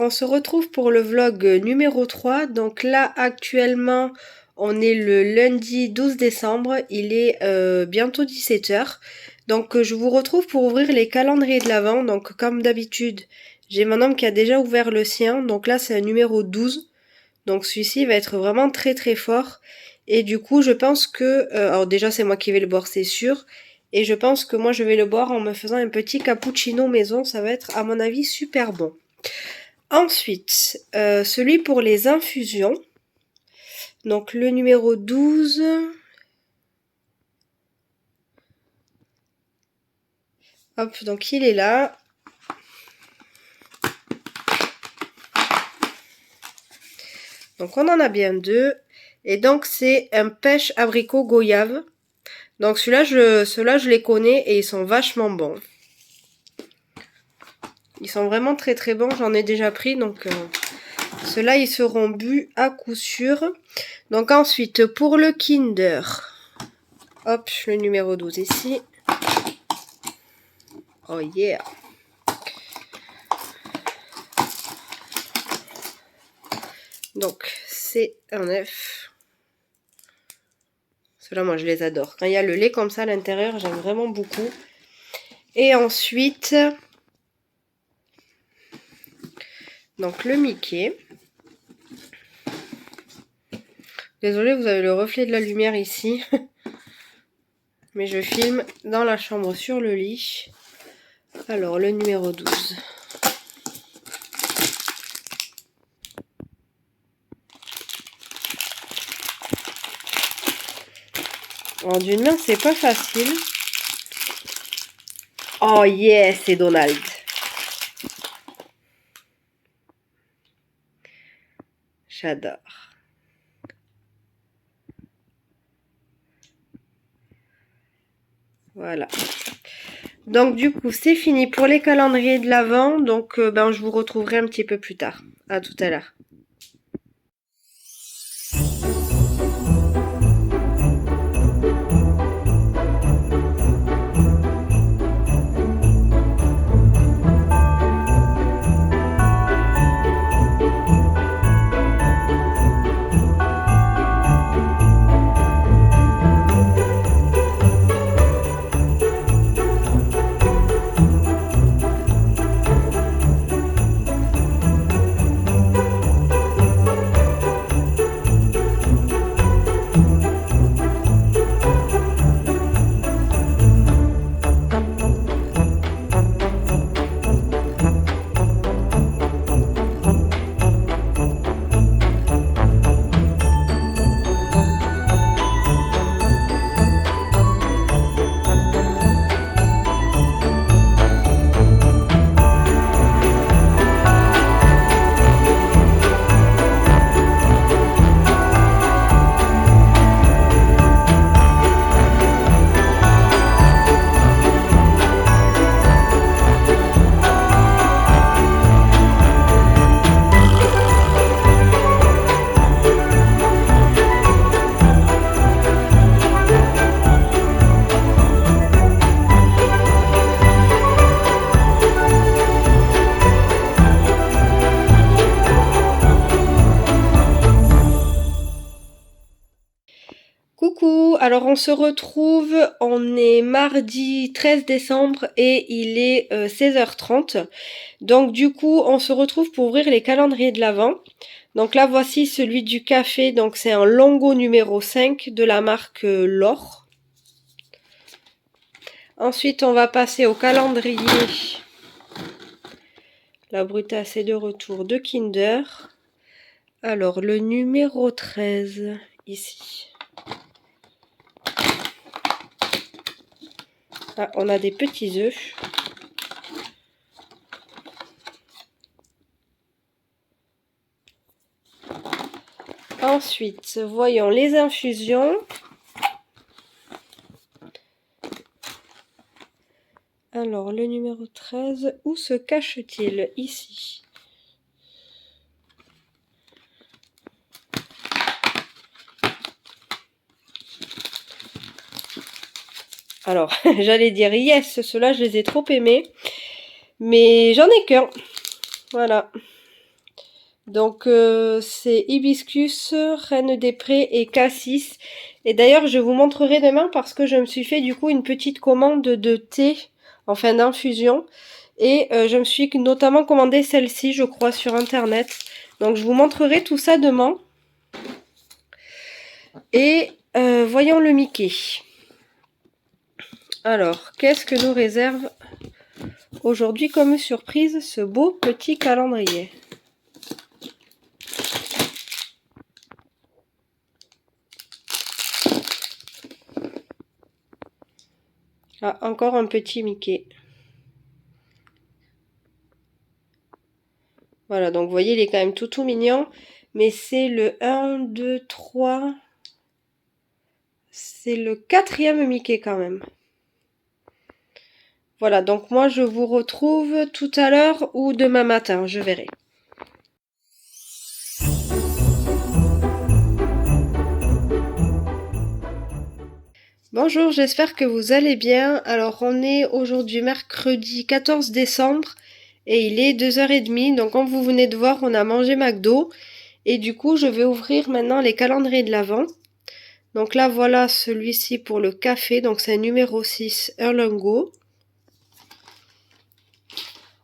on se retrouve pour le vlog numéro 3. Donc là, actuellement, on est le lundi 12 décembre. Il est bientôt 17 h. Donc je vous retrouve pour ouvrir les calendriers de l'Avent. Donc comme d'habitude, j'ai mon homme qui a déjà ouvert le sien. Donc là, c'est un numéro 12. Donc celui-ci va être vraiment très très fort. Et du coup, je pense que... alors déjà, c'est moi qui vais le boire, c'est sûr. Et je pense que moi, je vais le boire en me faisant un petit cappuccino maison. Ça va être, à mon avis, super bon. Ensuite, celui pour les infusions. Donc le numéro 12. Hop, donc il est là. Donc on en a bien deux. Et donc c'est un pêche abricot goyave. Donc ceux-là, je les connais et ils sont vachement bons. Ils sont vraiment très très bons, j'en ai déjà pris, donc ceux-là ils seront bu à coup sûr. Donc ensuite, pour le Kinder, hop, le numéro 12 ici. Oh yeah! Donc c'est un œuf. Ceux-là, moi je les adore. Quand il y a le lait comme ça à l'intérieur, j'aime vraiment beaucoup. Et ensuite, donc le Mickey. Désolée, vous avez le reflet de la lumière ici. Mais je filme dans la chambre sur le lit. Alors, le numéro 12. Alors, d'une main, c'est pas facile. Oh yes, c'est Donald. J'adore. Voilà. Donc du coup, c'est fini pour les calendriers de l'Avent. Donc je vous retrouverai un petit peu plus tard. À tout à l'heure. Coucou, alors on se retrouve, on est mardi 13 décembre et il est 16 h 30. Donc du coup, on se retrouve pour ouvrir les calendriers de l'Avent. Donc là, voici celui du café, donc c'est un Longo numéro 5 de la marque L'Or. Ensuite, on va passer au calendrier. La Brutasse est de retour de Kinder. Alors, le numéro 13, ici. Ah, on a des petits œufs. Ensuite, voyons les infusions. Alors, le numéro 13, où se cache-t-il? Ici. Alors, j'allais dire yes, ceux-là, je les ai trop aimés. Mais j'en ai qu'un. Voilà. Donc c'est hibiscus, reine des prés et cassis. Et d'ailleurs je vous montrerai demain parce que je me suis fait du coup une petite commande de thé, enfin d'infusion. Et je me suis notamment commandé celle-ci je crois sur internet. Donc je vous montrerai tout ça demain. Et voyons le Mickey. Alors qu'est-ce que nous réserve aujourd'hui comme surprise ce beau petit calendrier? Ah, encore un petit Mickey. Voilà, donc vous voyez, il est quand même tout mignon. Mais c'est le 1, 2, 3. C'est le 4e Mickey quand même. Voilà, donc moi je vous retrouve tout à l'heure ou demain matin, je verrai. Bonjour, j'espère que vous allez bien. Alors on est aujourd'hui mercredi 14 décembre et il est 2h30. Donc comme vous venez de voir, on a mangé McDo. Et du coup, je vais ouvrir maintenant les calendriers de l'Avent. Donc là, voilà celui-ci pour le café. Donc c'est numéro 6, Erlango.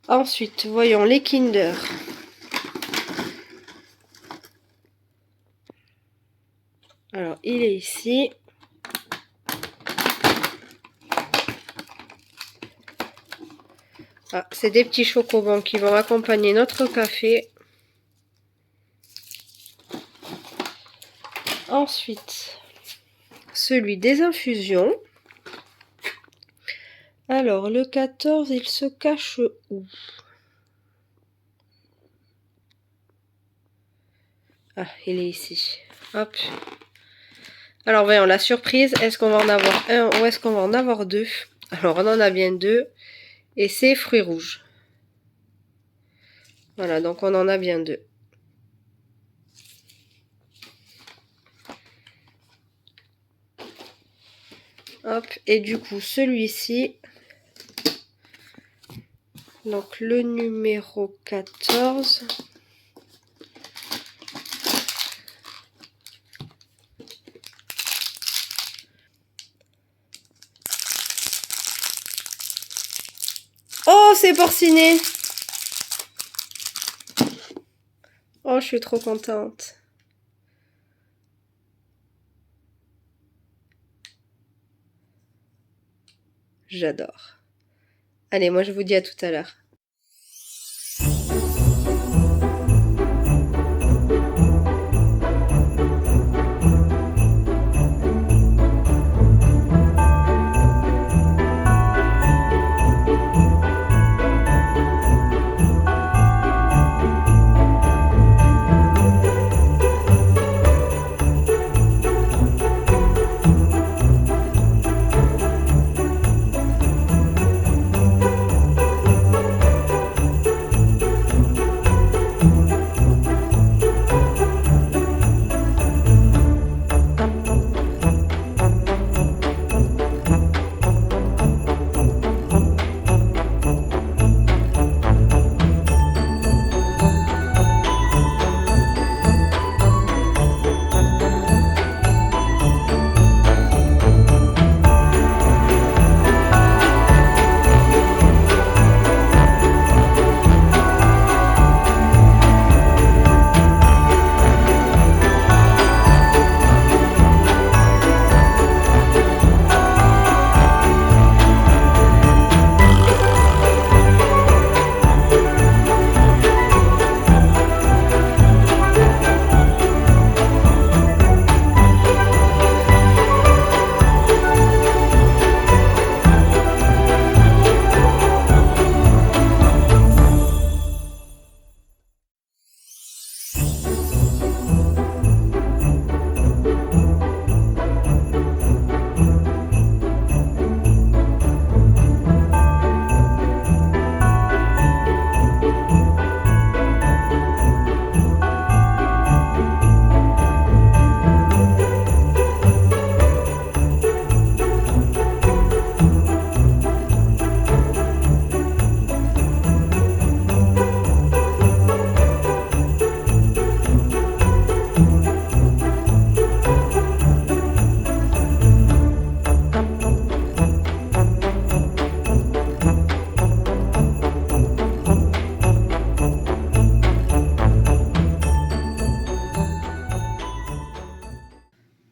Ensuite, voyons les Kinder. Alors, il est ici. Ah, c'est des petits chocobons qui vont accompagner notre café. Ensuite, celui des infusions. Alors, le 14, il se cache où? Ah, il est ici. Hop. Alors, voyons la surprise. Est-ce qu'on va en avoir un ou est-ce qu'on va en avoir deux? Alors, on en a bien deux. Et c'est fruits rouges. Voilà, donc on en a bien deux. Hop, et du coup, celui-ci, donc le numéro 14. Oh, c'est porciné! Oh, je suis trop contente. J'adore. Allez, moi je vous dis à tout à l'heure.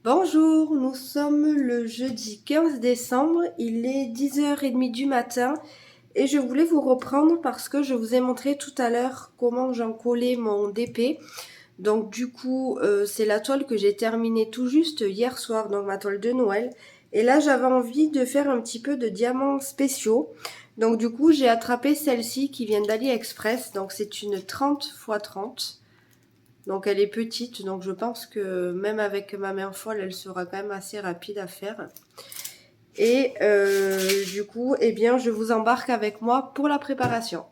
Bonjour, nous sommes le jeudi 15 décembre, il est 10h30 du matin et je voulais vous reprendre parce que je vous ai montré tout à l'heure comment j'encollais mon DP. Donc du coup, c'est la toile que j'ai terminée tout juste hier soir, donc ma toile de Noël. Et là, j'avais envie de faire un petit peu de diamants spéciaux. Donc du coup, j'ai attrapé celle-ci qui vient d'AliExpress. Donc c'est une 30 x 30. Donc elle est petite, donc je pense que même avec ma main folle, elle sera quand même assez rapide à faire. Et du coup, eh bien, je vous embarque avec moi pour la préparation.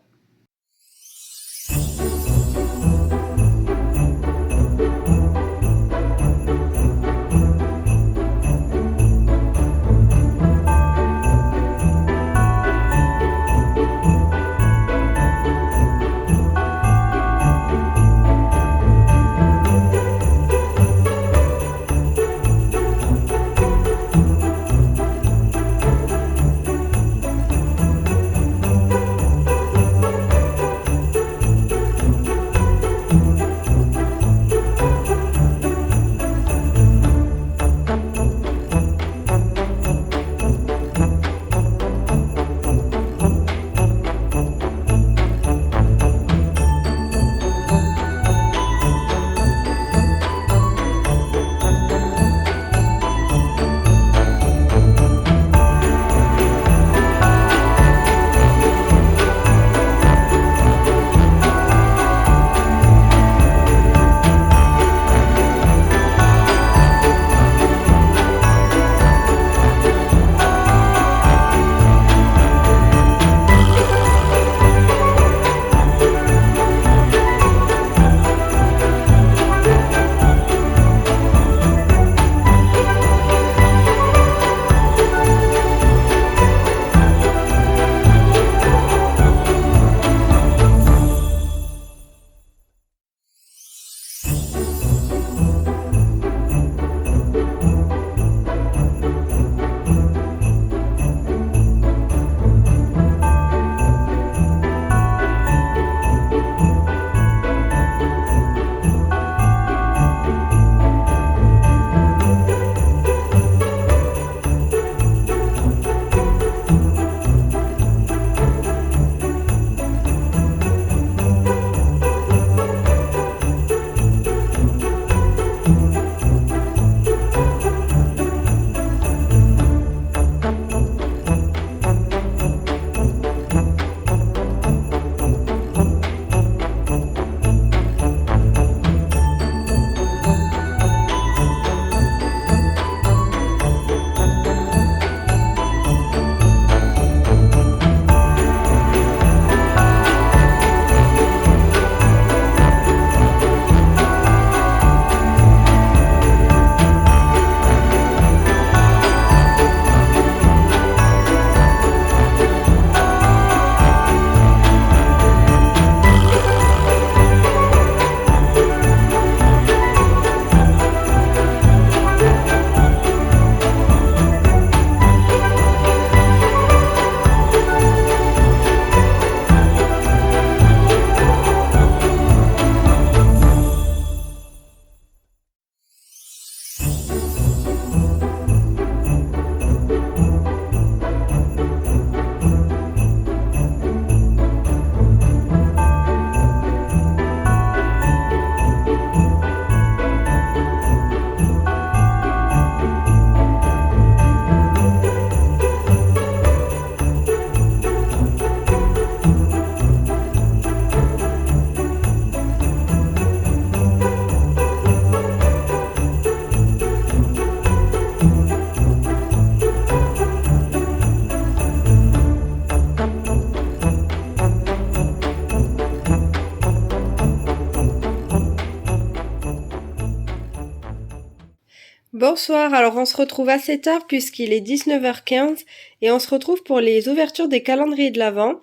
Bonsoir, alors on se retrouve assez tard puisqu'il est 19h15 et on se retrouve pour les ouvertures des calendriers de l'Avent.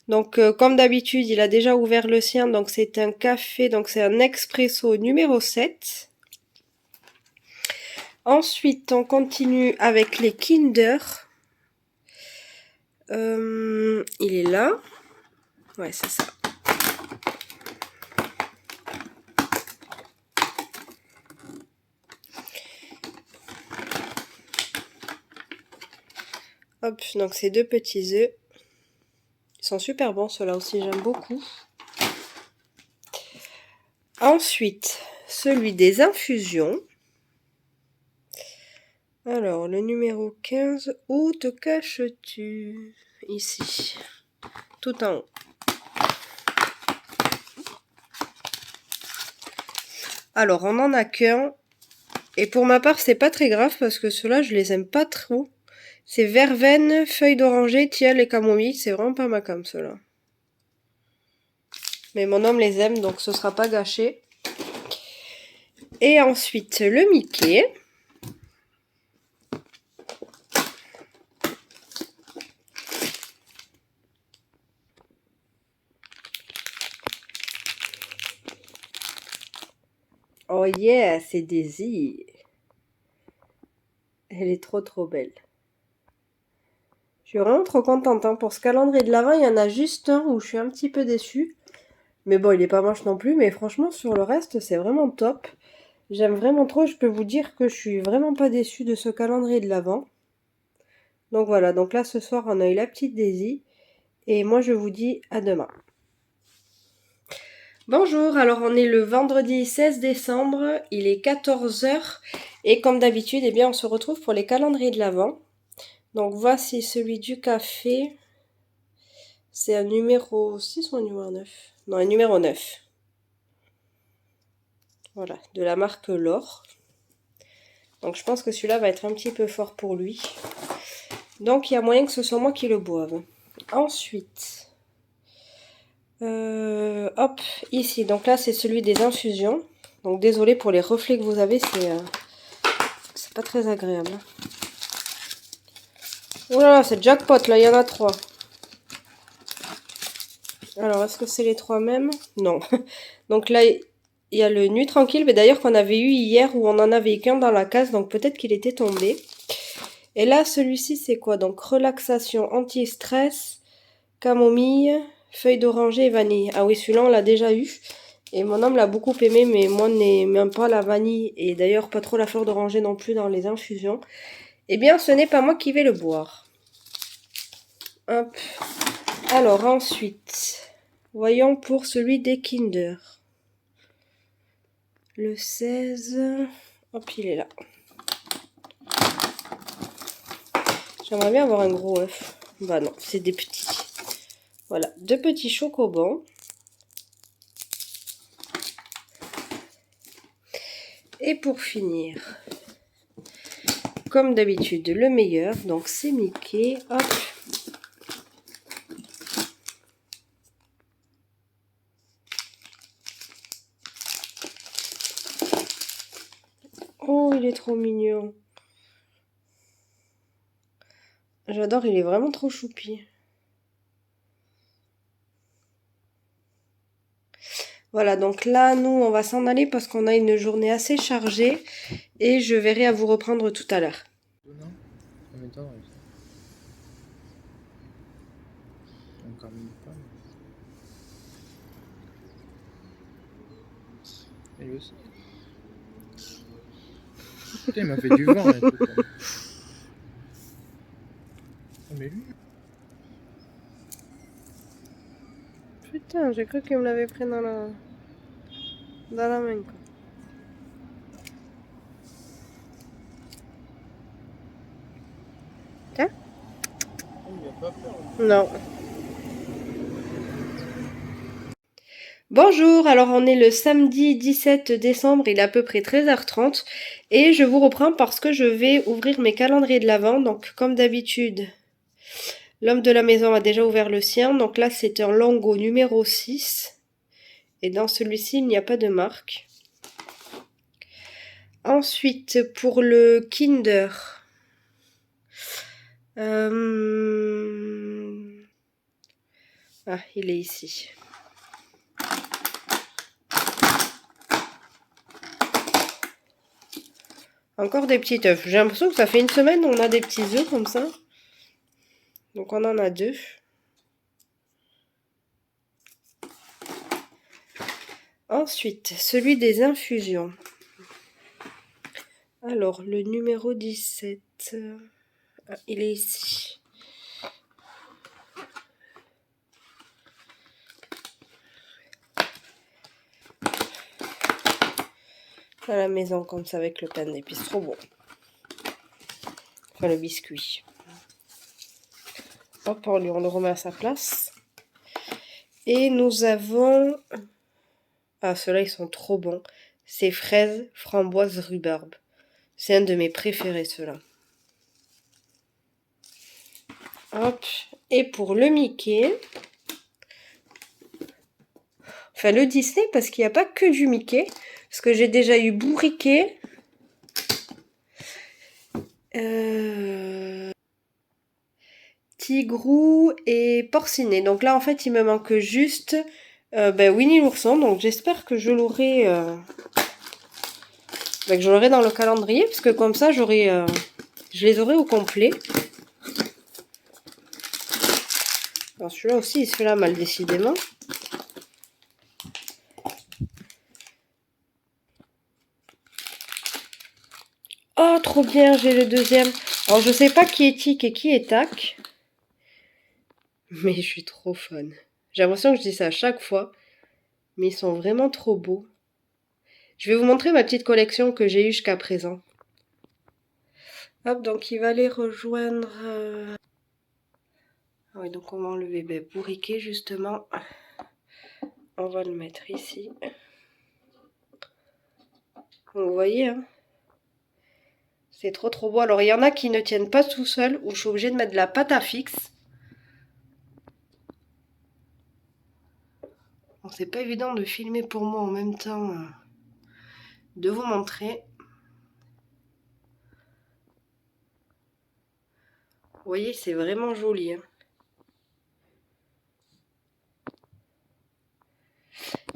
Donc comme d'habitude, il a déjà ouvert le sien, donc c'est un café, donc c'est un expresso numéro 7. Ensuite, on continue avec les Kinder. Il est là. Ouais, c'est ça. Hop, donc ces 2 petits œufs. Ils sont super bons, ceux-là aussi, j'aime beaucoup. Ensuite, celui des infusions. Alors, le numéro 15, où te caches-tu? Ici, tout en haut. Alors, on n'en a qu'un. Et pour ma part, c'est pas très grave parce que ceux-là, je les aime pas trop. C'est verveine, feuille d'oranger, tilleul et camomille. C'est vraiment pas ma cam, ceux-là. Mais mon homme les aime, donc ce sera pas gâché. Et ensuite, le Mickey. Oh yeah, c'est Daisy. Elle est trop belle. Je suis vraiment trop contente. Hein. Pour ce calendrier de l'Avent, il y en a juste un où je suis un petit peu déçue. Mais bon, il est pas moche non plus. Mais franchement, sur le reste, c'est vraiment top. J'aime vraiment trop. Je peux vous dire que je suis vraiment pas déçue de ce calendrier de l'Avent. Donc voilà, donc là ce soir, on a eu la petite Daisy. Et moi, je vous dis à demain. Bonjour, alors on est le vendredi 16 décembre, il est 14 h et comme d'habitude, eh bien, on se retrouve pour les calendriers de l'Avent. Donc voici celui du café, c'est un numéro 6 ou un numéro 9? Non, un numéro 9. Voilà, de la marque L'Or. Donc je pense que celui-là va être un petit peu fort pour lui. Donc il y a moyen que ce soit moi qui le boive. Ensuite, hop, ici, donc là c'est celui des infusions. Donc désolé pour les reflets que vous avez, c'est pas très agréable. Oula, c'est jackpot, là, il y en a 3. Alors, est-ce que c'est les 3 mêmes? Non. Donc là, il y a le Nuit Tranquille, mais d'ailleurs qu'on avait eu hier où on en avait qu'un dans la case, donc peut-être qu'il était tombé. Et là, celui-ci, c'est quoi? Donc, relaxation, anti-stress, camomille, feuille d'oranger et vanille. Ah oui, celui-là, on l'a déjà eu. Et mon homme l'a beaucoup aimé, mais moi, n'aime pas la vanille et d'ailleurs pas trop la fleur d'oranger non plus dans les infusions. Eh bien, ce n'est pas moi qui vais le boire. Hop. Alors, ensuite, voyons pour celui des Kinder. Le 16. Hop, il est là. J'aimerais bien avoir un gros œuf. Bah non, c'est des petits. Voilà, 2 petits chocobons. Et pour finir, comme d'habitude, le meilleur. Donc, c'est Mickey. Hop. Oh, il est trop mignon. J'adore, il est vraiment trop choupi. Voilà, donc là, nous, on va s'en aller parce qu'on a une journée assez chargée et je verrai à vous reprendre tout à l'heure. Elle aussi. Putain, il m'a fait du vent. Là, tout, oh, mais lui. Putain, j'ai cru qu'il me l'avait pris dans la main, quoi. Tiens. Oh, il a pas peur. Non. Bonjour, alors on est le samedi 17 décembre, il est à peu près 13h30 et je vous reprends parce que je vais ouvrir mes calendriers de l'Avent. Donc comme d'habitude, l'homme de la maison a déjà ouvert le sien, donc là c'est un Longo numéro 6 et dans celui-ci il n'y a pas de marque. Ensuite pour le Kinder, ah il est ici. Encore des petits œufs. J'ai l'impression que ça fait une semaine qu'on a des petits œufs comme ça. Donc on en a 2. Ensuite, celui des infusions. Alors, le numéro 17. Ah, il est ici. à la maison comme ça avec le pain d'épices. Trop bon. Enfin, le biscuit. Hop, on le remet à sa place. Et nous avons... Ah, ceux-là, ils sont trop bons. C'est fraises, framboises, rhubarbe. C'est un de mes préférés, ceux-là. Hop. Et pour le Mickey... Enfin, le Disney, parce qu'il n'y a pas que du Mickey. Parce que j'ai déjà eu Bourriquet. Tigrou et Porcinet. Donc là, en fait, il me manque juste Winnie l'ourson. Donc j'espère que je l'aurai que je l'aurai dans le calendrier. Parce que comme ça, je les aurai au complet. Alors celui-là aussi, il se fait la mal, décidément. Oh, trop bien, j'ai le deuxième. Alors, je sais pas qui est Tic et qui est Tac. Mais je suis trop fan. J'ai l'impression que je dis ça à chaque fois. Mais ils sont vraiment trop beaux. Je vais vous montrer ma petite collection que j'ai eue jusqu'à présent. Hop, donc il va les rejoindre. Ah oui, donc on va enlever Bourriquet justement. On va le mettre ici. Vous voyez, hein, c'est trop trop beau. Alors il y en a qui ne tiennent pas tout seul, où je suis obligée de mettre de la pâte à fixe. Bon, c'est pas évident de filmer pour moi en même temps, de vous montrer. Vous voyez, c'est vraiment joli, hein.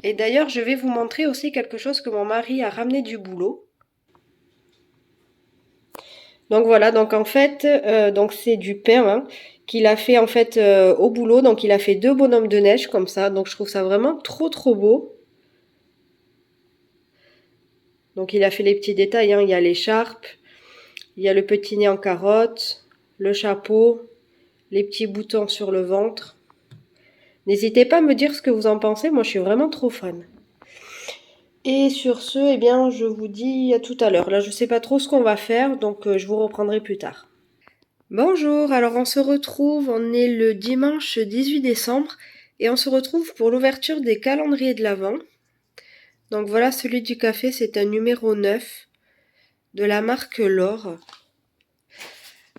Et d'ailleurs, je vais vous montrer aussi quelque chose que mon mari a ramené du boulot. Donc voilà, donc en fait, donc c'est du pain hein, qu'il a fait en fait au boulot. Donc il a fait 2 bonhommes de neige comme ça. Donc je trouve ça vraiment trop trop beau. Donc il a fait les petits détails, hein. Il y a l'écharpe, il y a le petit nez en carotte, le chapeau, les petits boutons sur le ventre. N'hésitez pas à me dire ce que vous en pensez, moi je suis vraiment trop fan. Et sur ce, eh bien, je vous dis à tout à l'heure. Là, je sais pas trop ce qu'on va faire, donc je vous reprendrai plus tard. Bonjour, alors on se retrouve, on est le dimanche 18 décembre et on se retrouve pour l'ouverture des calendriers de l'Avent. Donc voilà, celui du café, c'est un numéro 9 de la marque L'Or.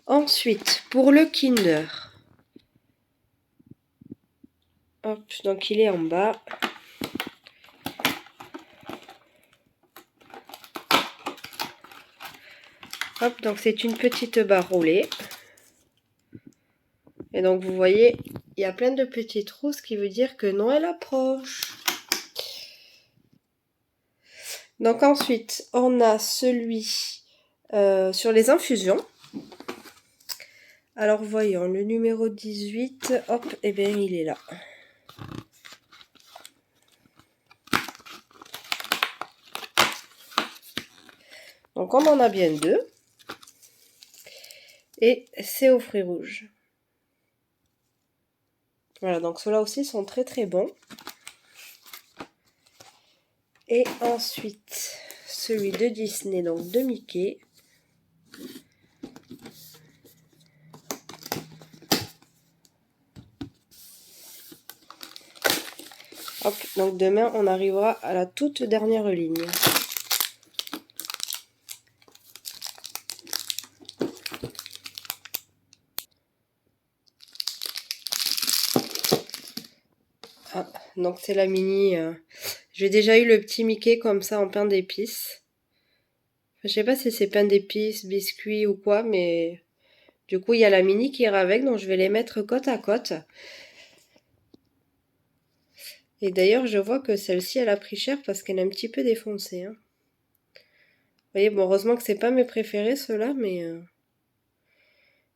Ensuite, pour le Kinder, hop, donc il est en bas. Hop, donc c'est une petite barre roulée. Et donc vous voyez, il y a plein de petites trous, ce qui veut dire que Noël approche. Donc ensuite, on a celui sur les infusions. Alors voyons, le numéro 18, hop, et bien il est là. Donc on en a bien 2. Et c'est aux fruits rouges. Voilà, donc ceux-là aussi sont très très bons. Et ensuite, celui de Disney, donc de Mickey. Hop, donc demain on arrivera à la toute dernière ligne. Ah, donc c'est la mini. J'ai déjà eu le petit Mickey comme ça en pain d'épices. Enfin, je sais pas si c'est pain d'épices, biscuits ou quoi, mais du coup il y a la mini qui ira avec, donc je vais les mettre côte à côte. Et d'ailleurs je vois que celle-ci elle a pris cher parce qu'elle est un petit peu défoncée, hein. Vous voyez, bon heureusement que c'est pas mes préférés ceux-là, mais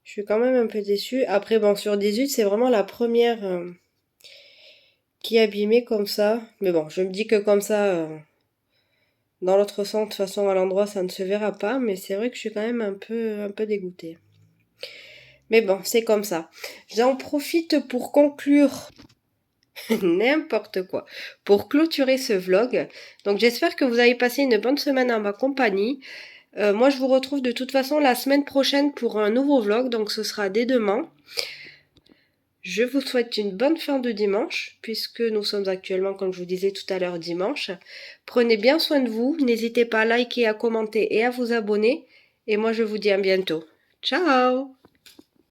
je suis quand même un peu déçue. Après bon sur 18 c'est vraiment la première qui est abîmée comme ça. Mais bon je me dis que comme ça, dans l'autre sens de toute façon à l'endroit ça ne se verra pas. Mais c'est vrai que je suis quand même un peu dégoûtée. Mais bon c'est comme ça. J'en profite pour conclure N'importe quoi. Pour clôturer ce vlog, donc j'espère que vous avez passé une bonne semaine en ma compagnie. Moi, je vous retrouve de toute façon la semaine prochaine pour un nouveau vlog, donc ce sera dès demain. Je vous souhaite une bonne fin de dimanche, puisque nous sommes actuellement, comme je vous disais tout à l'heure, dimanche. Prenez bien soin de vous, n'hésitez pas à liker, à commenter et à vous abonner. Et moi, je vous dis à bientôt. Ciao!